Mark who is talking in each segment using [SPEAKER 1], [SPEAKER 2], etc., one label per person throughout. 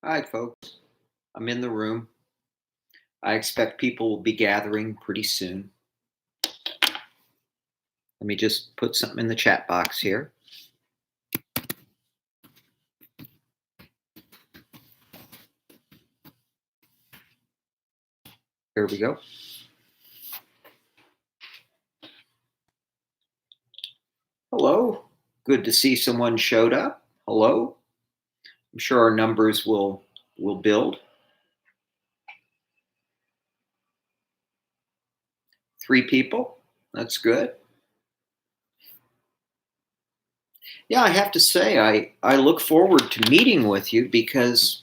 [SPEAKER 1] Hi, folks. I'm in the room. I expect people will be gathering pretty soon. Let me just put something in the chat box here. Here we go. Hello. Good to see someone showed up. Hello. I'm sure our numbers will build. 3 people. That's good. Yeah, I have to say I look forward to meeting with you because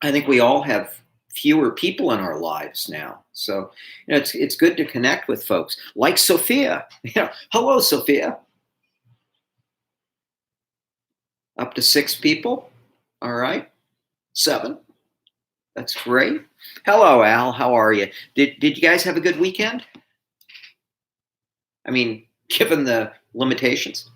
[SPEAKER 1] I think we all have fewer people in our lives now. So, it's good to connect with folks like Sophia. Hello, Sophia. Up to 6 people. All right. 7. That's great. Hello, Al. How are you? Did you guys have a good weekend? I mean, given the limitations.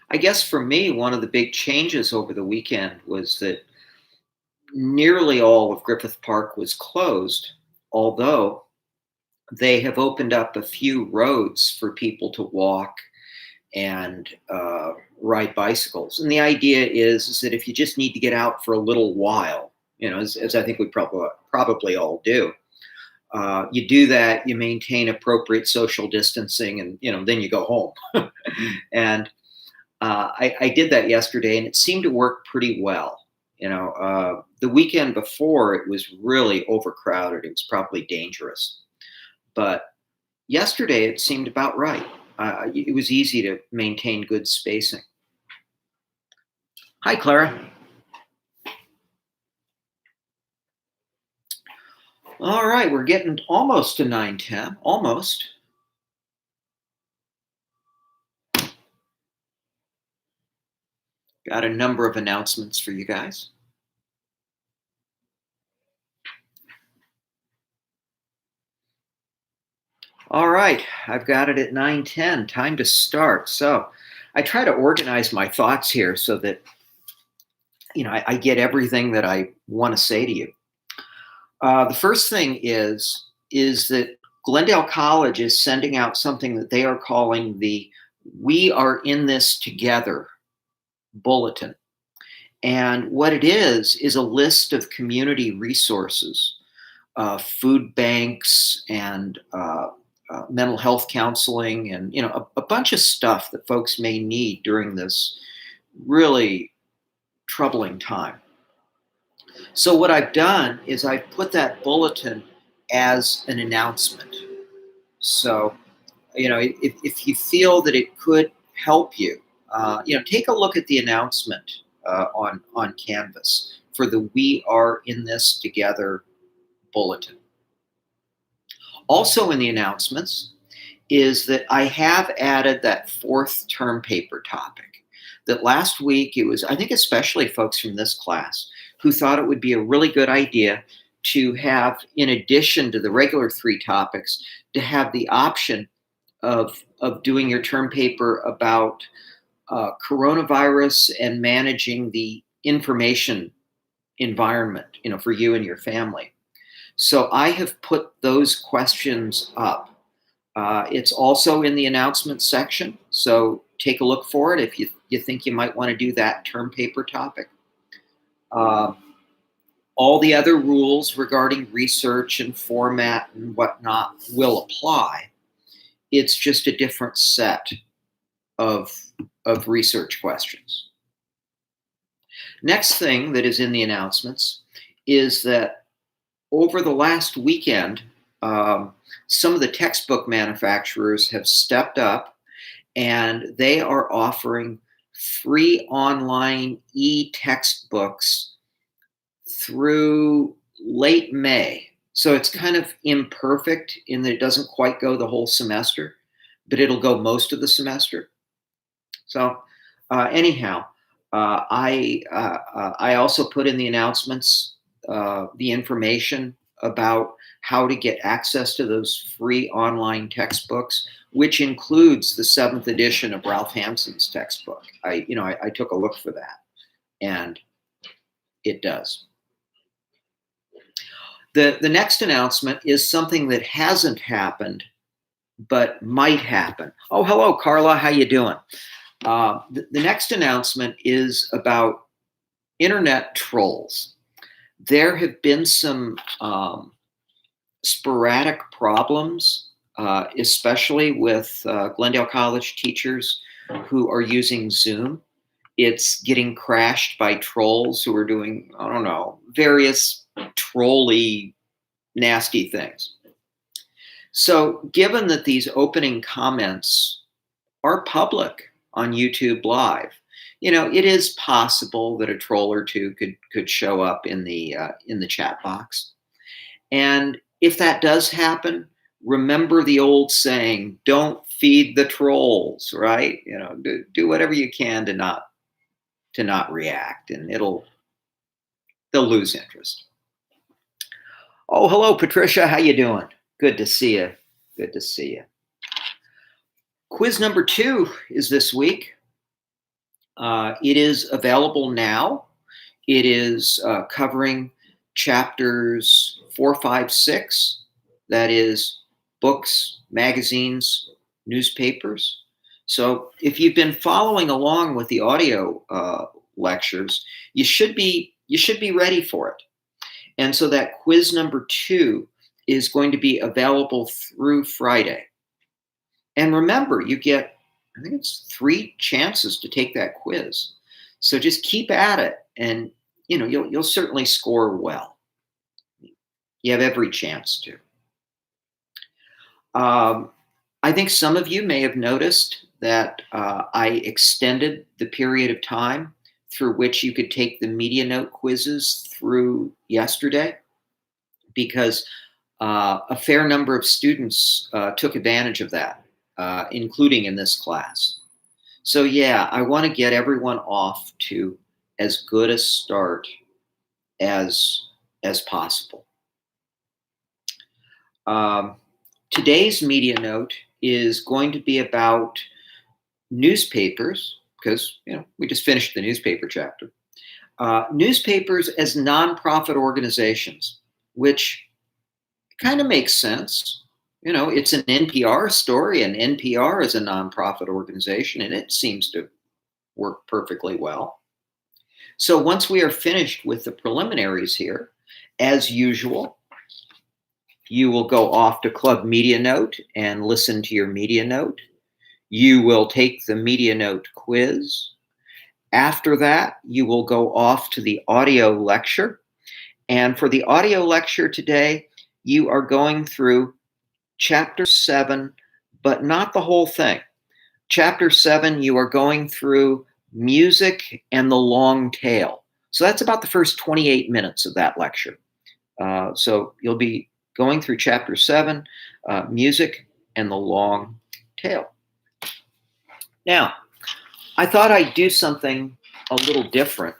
[SPEAKER 1] I guess for me, one of the big changes over the weekend was that nearly all of Griffith Park was closed, although they have opened up a few roads for people to walk and ride bicycles. And the idea is that if you just need to get out for a little while, as I think we probably all do, you do that, you maintain appropriate social distancing, and then you go home. And I did that yesterday, and it seemed to work pretty well. The weekend before, it was really overcrowded. It was probably dangerous, but yesterday it seemed about right. It was easy to maintain good spacing. Hi, Clara. All right, we're getting almost to 9:10. Almost. Got a number of announcements for you guys. All right, I've got it at 9:10. Time to start. So, I try to organize my thoughts here so that I get everything that I want to say to you. The first thing is that Glendale College is sending out something that they are calling the "We Are in This Together" bulletin. And what it is a list of community resources, food banks, and mental health counseling, and a bunch of stuff that folks may need during this really troubling time. So what I've done is I've put that bulletin as an announcement. So if you feel that it could help you, take a look at the announcement on Canvas for the "We Are in This Together" bulletin. Also in the announcements is that I have added that fourth term paper topic. That last week it was, I think, especially folks from this class who thought it would be a really good idea to have, in addition to the regular 3 topics, to have the option of doing your term paper about coronavirus and managing the information environment, for you and your family. So I have put those questions up. It's also in the announcement section, so take a look for it if you think you might want to do that term paper topic. Uh, all the other rules regarding research and format and whatnot will apply. It's just a different set of research questions. Next thing that is in the announcements is that over the last weekend, some of the textbook manufacturers have stepped up and they are offering free online e-textbooks through late May. So it's kind of imperfect in that it doesn't quite go the whole semester, but it'll go most of the semester. So anyhow, I also put in the announcements the information about how to get access to those free online textbooks, which includes the seventh edition of Ralph Hanson's textbook. I took a look for that, and it does. The next announcement is something that hasn't happened, but might happen. Oh, hello, Carla. How you doing? The next announcement is about internet trolls. There have been some sporadic problems, especially with Glendale College teachers who are using Zoom. It's getting crashed by trolls who are doing, I don't know, various trolly, nasty things. So, given that these opening comments are public on YouTube Live, it is possible that a troll or two could show up in the chat box. And if that does happen, remember the old saying: "Don't feed the trolls." Right? Do whatever you can to not react, and they'll lose interest. Oh, hello, Patricia. How you doing? Good to see you. Good to see you. Quiz number 2 is this week. It is available now. It is covering chapters 4, 5, 6. That is books, magazines, newspapers. So if you've been following along with the audio lectures, you should be ready for it. And so that quiz number 2 is going to be available through Friday. And remember, you get, I think it's 3 chances to take that quiz. So just keep at it, and you'll certainly score well. You have every chance to. I think some of you may have noticed that I extended the period of time through which you could take the Media Note quizzes through yesterday, because a fair number of students took advantage of that, including in this class. So yeah, I want to get everyone off to as good a start as possible. Today's Media Note is going to be about newspapers, because we just finished the newspaper chapter. Newspapers as nonprofit organizations, which kind of makes sense. It's an NPR story, and NPR is a nonprofit organization, and it seems to work perfectly well. So once we are finished with the preliminaries here, as usual, you will go off to Club Media Note and listen to your Media Note. You will take the Media Note quiz. After that, you will go off to the audio lecture. And for the audio lecture today, you are going through Chapter 7, but not the whole thing. Chapter 7, you are going through music and the long tail. So that's about the first 28 minutes of that lecture. So you'll be going through Chapter 7, music and the long tail. Now, I thought I'd do something a little different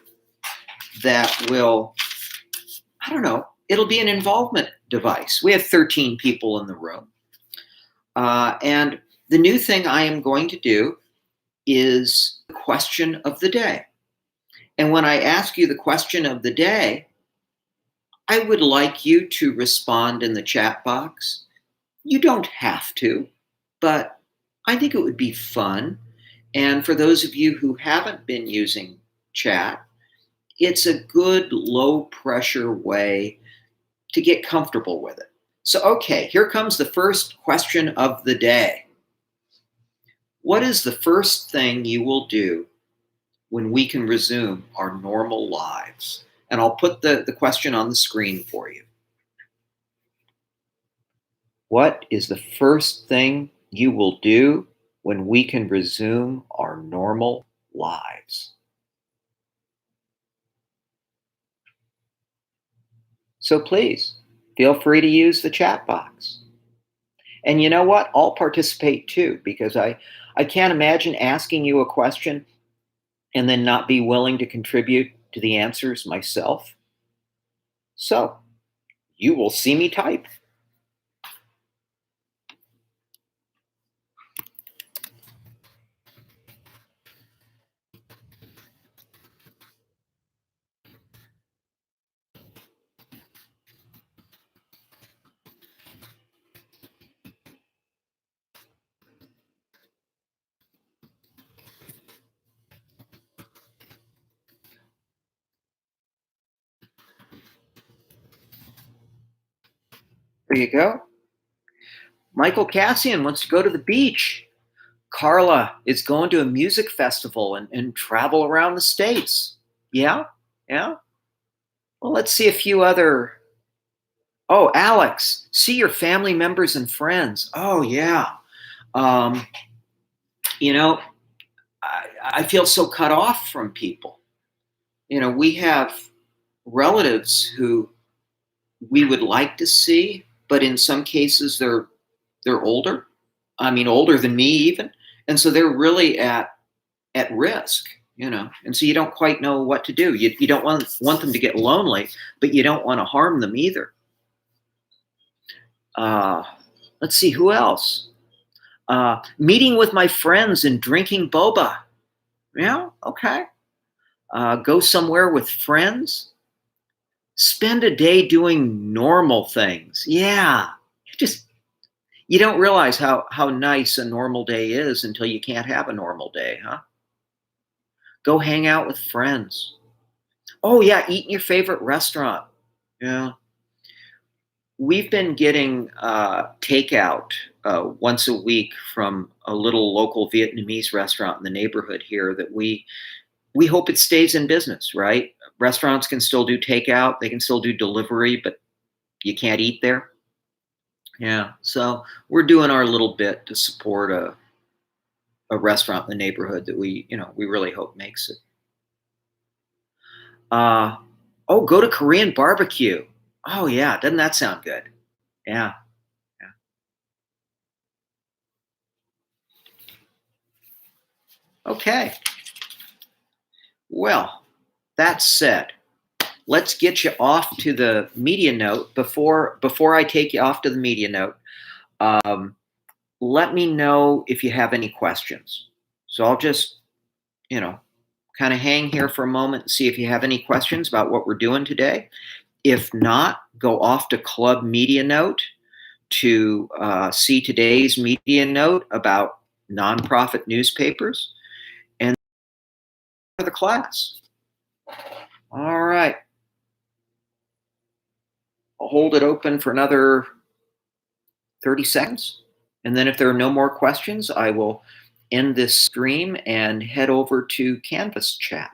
[SPEAKER 1] that will, I don't know, it'll be an involvement device. We have 13 people in the room. And the new thing I am going to do is the question of the day. And when I ask you the question of the day, I would like you to respond in the chat box. You don't have to, but I think it would be fun. And for those of you who haven't been using chat, it's a good low pressure way to get comfortable with it. So, okay, here comes the first question of the day. What is the first thing you will do when we can resume our normal lives? And I'll put the question on the screen for you. What is the first thing you will do when we can resume our normal lives? So please, feel free to use the chat box. And you know what? I'll participate too, because I can't imagine asking you a question and then not be willing to contribute to the answers myself. So you will see me type. There you go. Michael Cassian wants to go to the beach. Carla is going to a music festival and travel around the States. Yeah, yeah. Well, let's see a few other. Oh, Alex, see your family members and friends. Oh, yeah. Um, you know, I feel so cut off from people. We have relatives who we would like to see, but in some cases they're older. I mean, older than me even, and so they're really at risk. And so you don't quite know what to do. You don't want them to get lonely, but you don't want to harm them either. Uh, let's see who else. Meeting with my friends and drinking boba. Yeah, okay. Go somewhere with friends. Spend a day doing normal things. Yeah, just you don't realize how nice a normal day is until you can't have a normal day, huh? Go hang out with friends. Oh yeah, eat in your favorite restaurant. Yeah, we've been getting takeout once a week from a little local Vietnamese restaurant in the neighborhood here that we hope it stays in business. Right? Restaurants can still do takeout, they can still do delivery, but you can't eat there. Yeah, so we're doing our little bit to support a restaurant in the neighborhood that we really hope makes it. Uh, oh, go to Korean barbecue. Oh yeah, doesn't that sound good? Yeah, yeah. Okay. Well, that said, let's get you off to the media note. Before I take you off to the media note, um, let me know if you have any questions. So I'll just you know kind of hang here for a moment and see if you have any questions about what we're doing today. If not, go off to Club Media Note to see today's media note about nonprofit newspapers and for the class. All right. I'll hold it open for another 30 seconds. And then if there are no more questions, I will end this stream and head over to Canvas chat.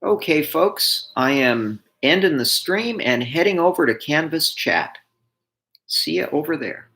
[SPEAKER 1] Okay, folks, I am ending the stream and heading over to Canvas chat. See you over there.